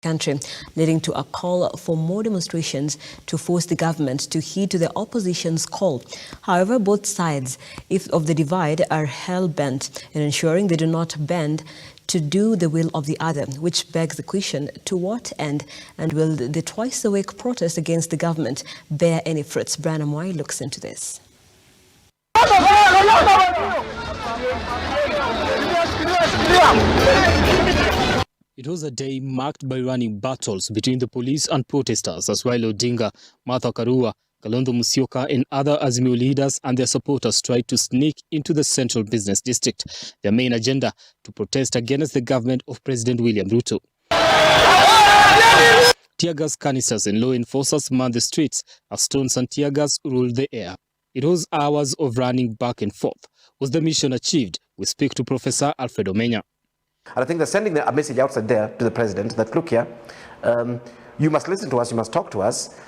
country, leading to a call for more demonstrations to force the government to heed to the opposition's call. However, both sides of the divide are hell-bent in ensuring they do not bend to do the will of the other, which begs the question, to what end, and will the twice-a-week protest against the government bear any fruits? Brian Amwai looks into this. It was a day marked by running battles between the police and protesters as Raila Odinga, Martha Karua, Kalonzo Musyoka and other Azimio leaders and their supporters tried to sneak into the central business district. Their main agenda to protest against the government of President William Ruto. Tear gas canisters and law enforcers manned the streets as stones and tear gas ruled the air. It was hours of running back and forth. Was the mission achieved? We speak to Professor Alfred Omenya. And I think they're sending a message outside there to the president that, look here, you must listen to us, you must talk to us,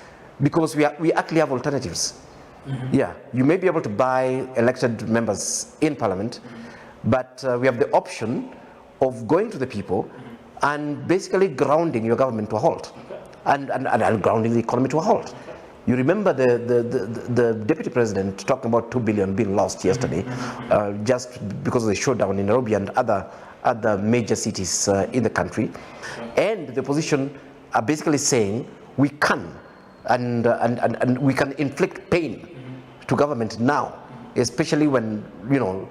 because we actually have alternatives. Yeah, you may be able to buy elected members in parliament, but we have the option of going to the people and basically grounding your government to a halt, and grounding the economy to a halt. You remember the deputy president talking about 2 billion being lost yesterday, just because of the showdown in Nairobi and other major cities in the country. And the opposition are basically saying we can, and we can inflict pain to government now, especially when, you know,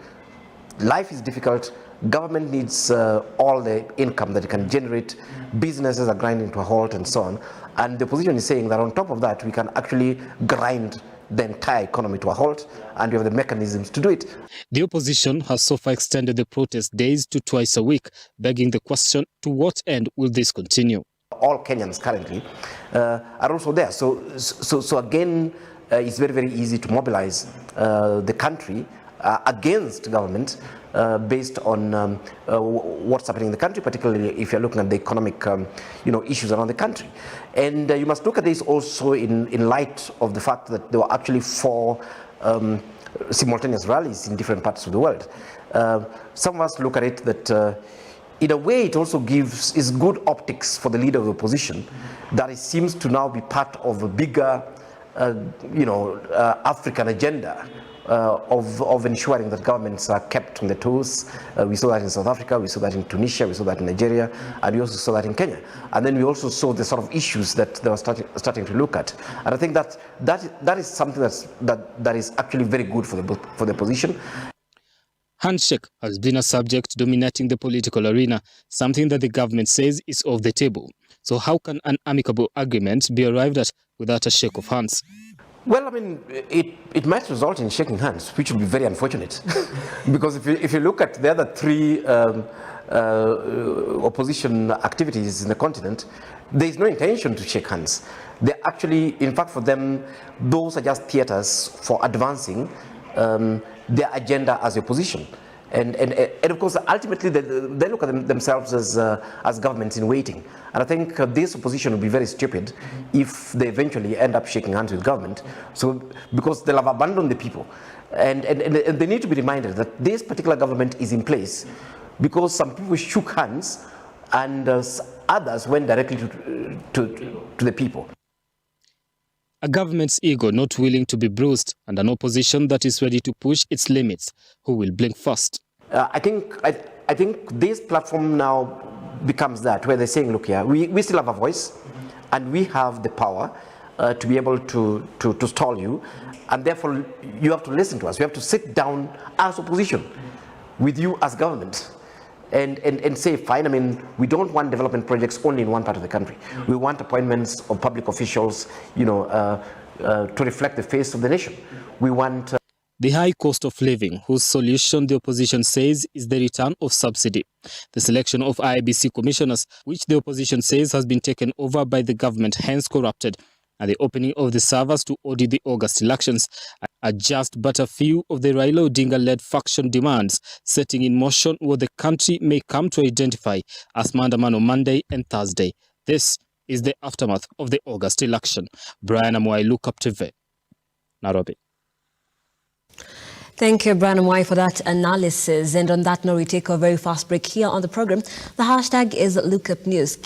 life is difficult. Government needs all the income that it can generate. Businesses are grinding to a halt and so on. And the opposition is saying that on top of that, we can actually grind the entire economy to a halt, and we have the mechanisms to do it. The opposition has so far extended the protest days to twice a week, begging the question, to what end will this continue? All Kenyans currently are also there. So again, it's very, very easy to mobilize the country against government based on what's happening in the country, particularly if you're looking at the economic issues around the country. And you must look at this also in light of the fact that there were actually 4 simultaneous rallies in different parts of the world. Some of us look at it that in a way it also is good optics for the leader of the opposition, that it seems to now be part of a bigger African agenda of ensuring that governments are kept on the toes. We saw that in South Africa, we saw that in Tunisia, we saw that in Nigeria, and we also saw that in Kenya. And then we also saw the sort of issues that they were starting to look at. And I think that is something that is actually very good for the opposition. Handshake has been a subject dominating the political arena, something that the government says is off the table. So how can an amicable agreement be arrived at without a shake of hands? Well, I mean, it might result in shaking hands, which would be very unfortunate. Because if you look at the other 3 opposition activities in the continent, there is no intention to shake hands. They actually, in fact, for them, those are just theaters for advancing their agenda as the opposition. And of course, ultimately, they look at themselves as governments in waiting. And I think this opposition will be very stupid if they eventually end up shaking hands with government. So, because they'll have abandoned the people. And they need to be reminded that this particular government is in place because some people shook hands and others went directly to the people. A government's ego not willing to be bruised and an opposition that is ready to push its limits. Who will blink first? I think this platform now becomes that, where they're saying, look here, we still have a voice and we have the power to be able to stall you, and therefore you have to listen to us. We have to sit down as opposition with you as government and say, fine, I mean, we don't want development projects only in one part of the country. We want appointments of public officials, to reflect the face of the nation. We want... The high cost of living, whose solution the opposition says is the return of subsidy. The selection of IEBC commissioners, which the opposition says has been taken over by the government, hence corrupted, and the opening of the servers to audit the August elections are just but a few of the Raila Odinga-led faction demands, setting in motion what the country may come to identify as Maandamano Monday and Thursday. This is the aftermath of the August election. Brian Amwai, Look Up TV, Nairobi. Thank you, Brian Amwai, for that analysis. And on that note, we take a very fast break here on the program. The hashtag is LookUpNews.